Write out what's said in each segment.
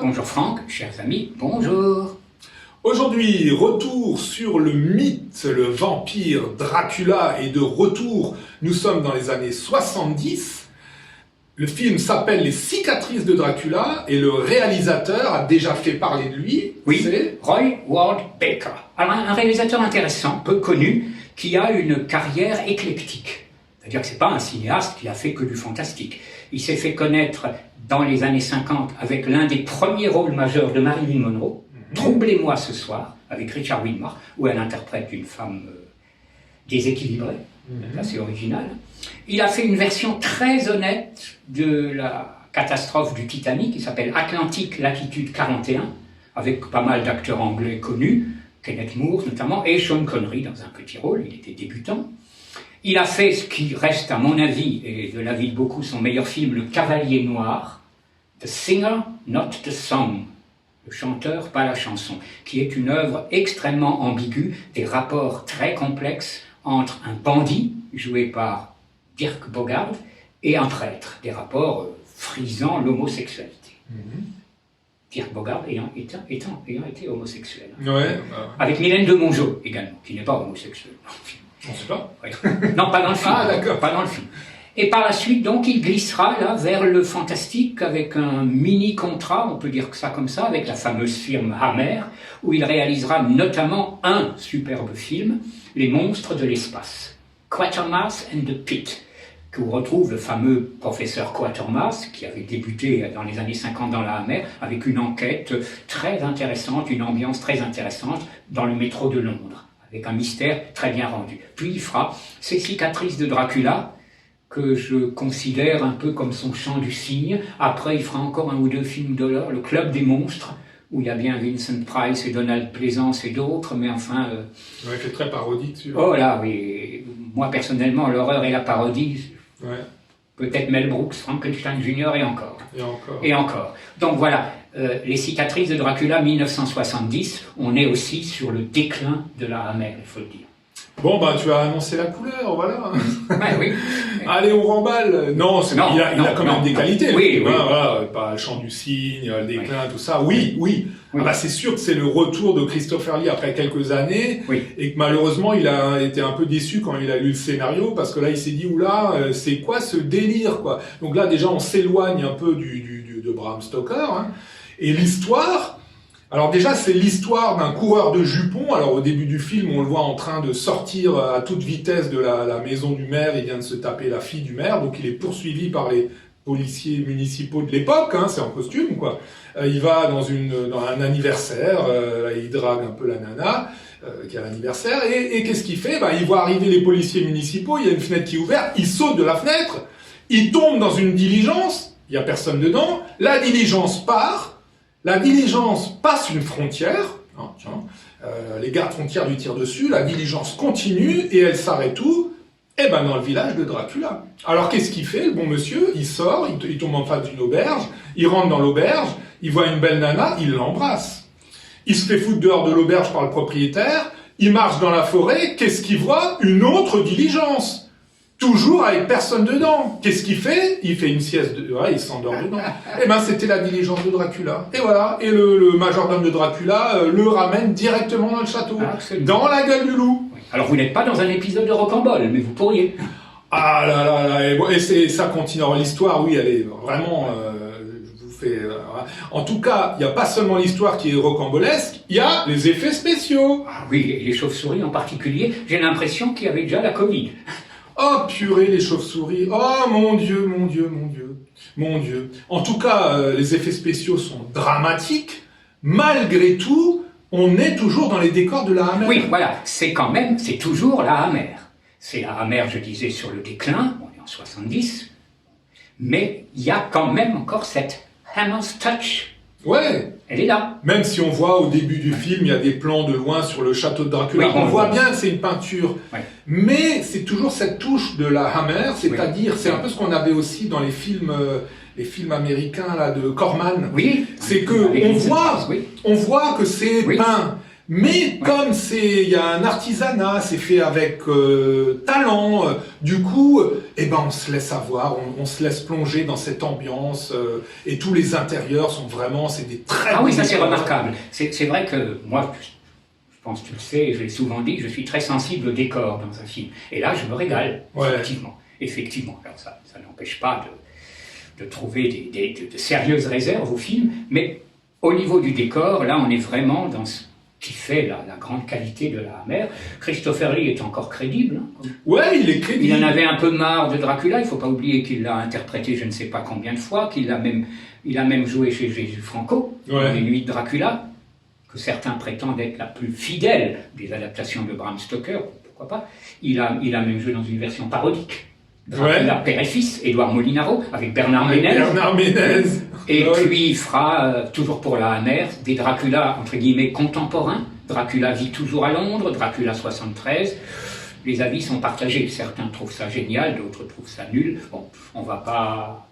bonjour Franck, chers amis, bonjour. Aujourd'hui, retour sur le mythe, le vampire Dracula est de retour. Nous sommes dans les années 70. Le film s'appelle Les cicatrices de Dracula et le réalisateur a déjà fait parler de lui. Oui, c'est Roy Ward Baker. Alors un réalisateur intéressant, peu connu, qui a une carrière éclectique. C'est-à-dire que c'est pas un cinéaste qui a fait que du fantastique. Il s'est fait connaître dans les années 50 avec l'un des premiers rôles majeurs de Marilyn Monroe, Troublez-moi ce soir, avec Richard Widmark, où elle interprète une femme déséquilibrée, assez originale. Il a fait une version très honnête de la catastrophe du Titanic, qui s'appelle Atlantique latitude 41, avec pas mal d'acteurs anglais connus, Kenneth Moore notamment, et Sean Connery dans un petit rôle, il était débutant. Il a fait ce qui reste, à mon avis, et de l'avis de beaucoup, son meilleur film, Le Cavalier Noir, The Singer, Not the Song, le chanteur, pas la chanson, qui est une œuvre extrêmement ambiguë, des rapports très complexes entre un bandit, joué par Dirk Bogarde, et un prêtre, des rapports frisant l'homosexualité. Dirk Bogarde ayant été homosexuel. Ouais, Avec Mylène de Mongeau également, qui n'est pas homosexuelle. On sait pas. Ouais. Non, pas dans le film. Ah, d'accord. Pas dans le film. Et par la suite, donc, il glissera là vers le fantastique avec un mini-contrat, on peut dire que ça comme ça, avec la fameuse firme Hammer, où il réalisera notamment un superbe film, Les monstres de l'espace, Quatermass and the Pit, que vous retrouve le fameux professeur Quatermass, qui avait débuté dans les années 50 dans la Hammer, avec une enquête très intéressante, une ambiance très intéressante dans le métro de Londres, avec un mystère très bien rendu. Puis il fera Ces cicatrices de Dracula, que je considère un peu comme son chant du cygne. Après, il fera encore un ou deux films d'horreur, Le Club des monstres, où il y a bien Vincent Price et Donald Pleasance et d'autres, mais enfin... Ouais, fait très parodique sur... Oh là, oui. Moi, personnellement, l'horreur et la parodie, Ouais. peut-être Mel Brooks, Frankenstein Jr. et encore. Et encore. Et encore. Donc voilà, Les cicatrices de Dracula, 1970, on est aussi sur le déclin de la Hammer, il faut le dire. Bon, bah, tu as annoncé la couleur, voilà. Ouais, oui. Allez, on remballe. Non, Non, il a quand même des qualités. Oui, oui. Voilà, pas le chant du cygne, le déclin, tout ça. Oui. Ah bah, c'est sûr que c'est le retour de Christopher Lee après quelques années. Oui. Et que malheureusement, il a été un peu déçu quand il a lu le scénario, parce que là, il s'est dit, oula, c'est quoi ce délire, quoi. Donc là, déjà, on s'éloigne un peu de Bram Stoker, hein. Et l'histoire... Alors déjà, c'est l'histoire d'un coureur de jupons. Alors au début du film, on le voit en train de sortir à toute vitesse de la maison du maire. Il vient de se taper la fille du maire, donc il est poursuivi par les policiers municipaux de l'époque. Hein, c'est en costume, quoi. Il va dans un anniversaire, il drague un peu la nana qui a l'anniversaire. Et qu'est-ce qu'il fait? Il voit arriver les policiers municipaux. Il y a une fenêtre qui est ouverte. Il saute de la fenêtre. Il tombe dans une diligence. Il y a personne dedans. La diligence part. La diligence passe une frontière, les gardes frontières lui tirent dessus, la diligence continue et elle s'arrête où? Eh ben dans le village de Dracula. Alors qu'est-ce qu'il fait, le bon monsieur? Il sort, il tombe en face d'une auberge, il rentre dans l'auberge, il voit une belle nana, il l'embrasse. Il se fait foutre dehors de l'auberge par le propriétaire, il marche dans la forêt, qu'est-ce qu'il voit? Une autre diligence. Toujours avec personne dedans. Qu'est-ce qu'il fait? Il fait une sieste, il s'endort dedans. Eh ben, c'était la diligence de Dracula. Et voilà. Et le majordome de Dracula le ramène directement dans le château. Dans la gueule du loup. Oui. Alors, vous n'êtes pas dans un épisode de Rocambole, mais vous pourriez. Ah là là là. Et ça continue. Alors, l'histoire, oui, elle est vraiment... je vous fais... En tout cas, il n'y a pas seulement l'histoire qui est rocambolesque, il y a les effets spéciaux. Ah oui, les chauves-souris en particulier. J'ai l'impression qu'il y avait déjà la Covid. Oh purée, les chauves-souris. Oh mon Dieu. En tout cas, les effets spéciaux sont dramatiques. Malgré tout, on est toujours dans les décors de la Hammer. Oui, voilà. C'est toujours la Hammer. C'est la Hammer, je disais, sur le déclin. On est en 70. Mais il y a quand même encore cette Hammer's Touch. Ouais. Elle est là. Même si on voit au début du film, il y a des plans de loin sur le château de Dracula. Oui, on voit bien que c'est une peinture. Oui. Mais c'est toujours cette touche de la Hammer, c'est-à-dire, c'est un peu ce qu'on avait aussi dans les films américains là, de Corman. Oui. C'est que on voit que c'est peint. Mais comme il y a un artisanat, c'est fait avec talent, du coup, eh ben on se laisse avoir, on se laisse plonger dans cette ambiance, et tous les intérieurs sont vraiment, c'est des très Ah oui, beaux ça c'est décors. remarquable. C'est vrai que moi, je pense que tu le sais, je l'ai souvent dit, je suis très sensible au décor dans un film. Et là, je me régale, Ouais. effectivement. Alors ça n'empêche pas de trouver de sérieuses réserves au film, mais au niveau du décor, là, on est vraiment dans ce qui fait la grande qualité de la Hammer. Christopher Lee est encore crédible. Hein. Ouais, il est crédible. Il en avait un peu marre de Dracula. Il ne faut pas oublier qu'il l'a interprété je ne sais pas combien de fois, il a même joué chez Jésus Franco, dans Les Nuits de Dracula, que certains prétendent être la plus fidèle des adaptations de Bram Stoker, pourquoi pas. Il a même joué dans une version parodique. Dracula, père et fils, Édouard Molinaro, avec Bernard Ménez. Et puis il fera, toujours pour la Hammer, des Dracula, entre guillemets, contemporains. Dracula vit toujours à Londres, Dracula 73. Les avis sont partagés. Certains trouvent ça génial, d'autres trouvent ça nul. Bon, on va pas...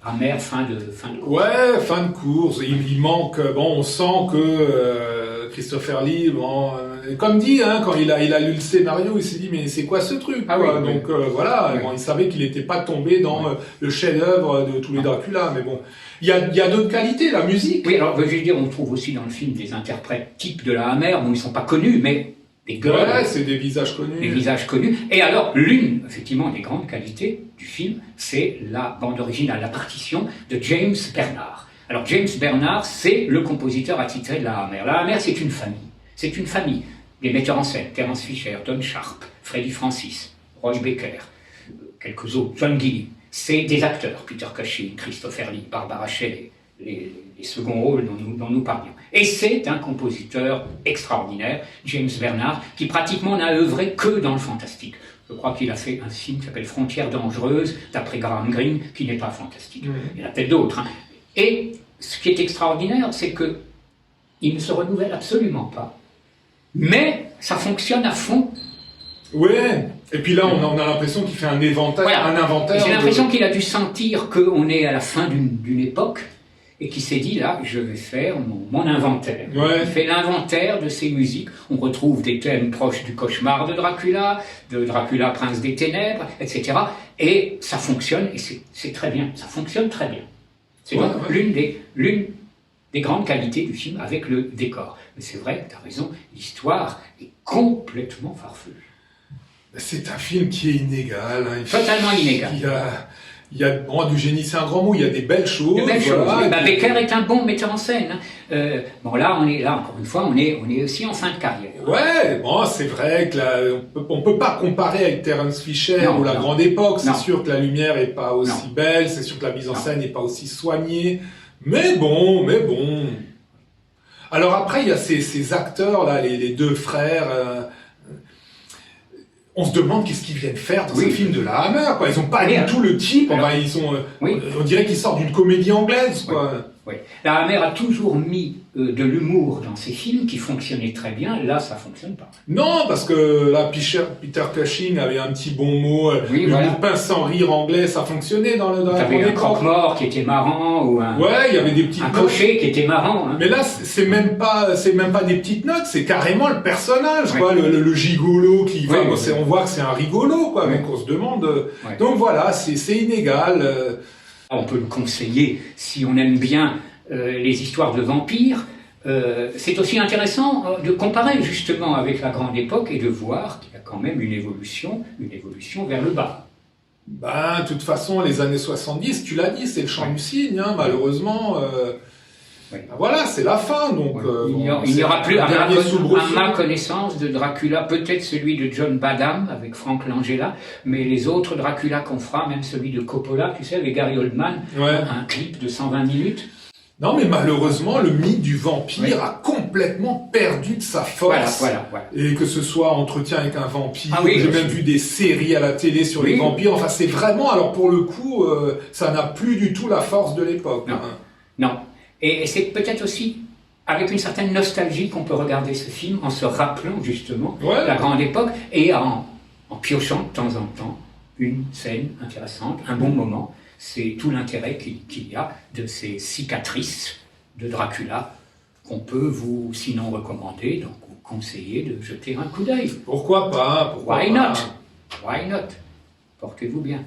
Hammer, fin de course. Ouais, fin de course. Il manque... Bon, on sent que Christopher Lee... Bon, comme dit, hein, quand il a lu le scénario, il s'est dit, mais c'est quoi ce truc Donc voilà, bon, il savait qu'il n'était pas tombé dans le chef-d'œuvre de tous les Dracula. Mais bon, il y a d'autres qualités, la musique. Oui, alors je veux dire, on trouve aussi dans le film des interprètes types de la Hammer, bon, ils ne sont pas connus, mais des gueules. Ouais, c'est des visages connus. Des visages connus. Et alors, l'une, effectivement, des grandes qualités du film, c'est la bande originale, la partition de James Bernard. Alors, James Bernard, c'est le compositeur attitré de la Hammer. La Hammer, c'est une famille. C'est une famille. Les metteurs en scène, Terence Fisher, Don Sharp, Freddie Francis, Roy Baker, quelques autres, John Gilly. C'est des acteurs, Peter Cushing, Christopher Lee, Barbara Shelley, les seconds rôles dont nous parlions. Et c'est un compositeur extraordinaire, James Bernard, qui pratiquement n'a œuvré que dans le fantastique. Je crois qu'il a fait un film qui s'appelle Frontières dangereuses, d'après Graham Greene, qui n'est pas fantastique. Il y en a peut-être d'autres. Hein. Et ce qui est extraordinaire, c'est qu'il ne se renouvelle absolument pas. Mais ça fonctionne à fond. Ouais. Et puis là, on a l'impression qu'il fait un inventaire. J'ai l'impression qu'il a dû sentir qu'on est à la fin d'une époque et qu'il s'est dit, là, je vais faire mon inventaire. Il fait l'inventaire de ses musiques. On retrouve des thèmes proches du cauchemar de Dracula Prince des Ténèbres, etc. Et ça fonctionne, et c'est très bien. Ça fonctionne très bien. C'est donc l'une des grandes qualités du film avec le décor. Mais c'est vrai, tu as raison, l'histoire est complètement farfelue. C'est un film qui est inégal. Hein. Totalement inégal. Il y a du génie, c'est un grand mot, il y a des belles choses. Des belles choses. Oui. Becker est un bon metteur en scène. Bon, là, encore une fois, on est aussi en fin de carrière. Ouais, bon, c'est vrai que on peut pas comparer avec Terence Fisher ou la grande époque. C'est sûr que la lumière est pas aussi belle, c'est sûr que la mise en scène n'est pas aussi soignée. Mais bon. Alors après, il y a ces acteurs là, les deux frères. On se demande qu'est-ce qu'ils viennent faire dans un film de la Hammer, quoi. Ils ont pas du tout le type. On dirait qu'ils sortent d'une comédie anglaise, quoi. Oui. La Hammer a toujours mis de l'humour dans ses films qui fonctionnaient très bien. Là, ça fonctionne pas. Non, parce que là, Peter Cushing avait un petit bon mot. Le pince sans rire anglais, ça fonctionnait dans la avait un croque-mort qui était marrant ou il y avait des petites un cocher qui était marrant. Hein. Mais là, c'est même pas des petites notes, c'est carrément le personnage, quoi. Le gigolo qui va. On voit que c'est un rigolo, quoi. Donc on se demande. Donc voilà, c'est inégal. On peut le conseiller si on aime bien les histoires de vampires. C'est aussi intéressant de comparer justement avec la grande époque et de voir qu'il y a quand même une évolution vers le bas. De toute façon, les années 70, tu l'as dit, c'est le chant du cygne, hein, malheureusement. Voilà, c'est la fin, donc... il n'y aura plus, à ma connaissance, de Dracula, peut-être celui de John Badham, avec Frank Langella, mais les autres Dracula qu'on fera, même celui de Coppola, tu sais, avec Gary Oldman, un clip de 120 minutes. Non, mais malheureusement, le mythe du vampire a complètement perdu de sa force. Voilà. Et que ce soit Entretien avec un vampire, j'ai même vu des séries à la télé sur les vampires, enfin c'est vraiment, alors pour le coup, ça n'a plus du tout la force de l'époque. Non. Et c'est peut-être aussi avec une certaine nostalgie qu'on peut regarder ce film en se rappelant justement la grande époque et en piochant de temps en temps une scène intéressante, un bon moment. C'est tout l'intérêt qu'il y a de ces cicatrices de Dracula qu'on peut vous, sinon recommander, donc vous conseiller de jeter un coup d'œil. Pourquoi pas? Pourquoi Why pas? not? Why not? Portez-vous bien.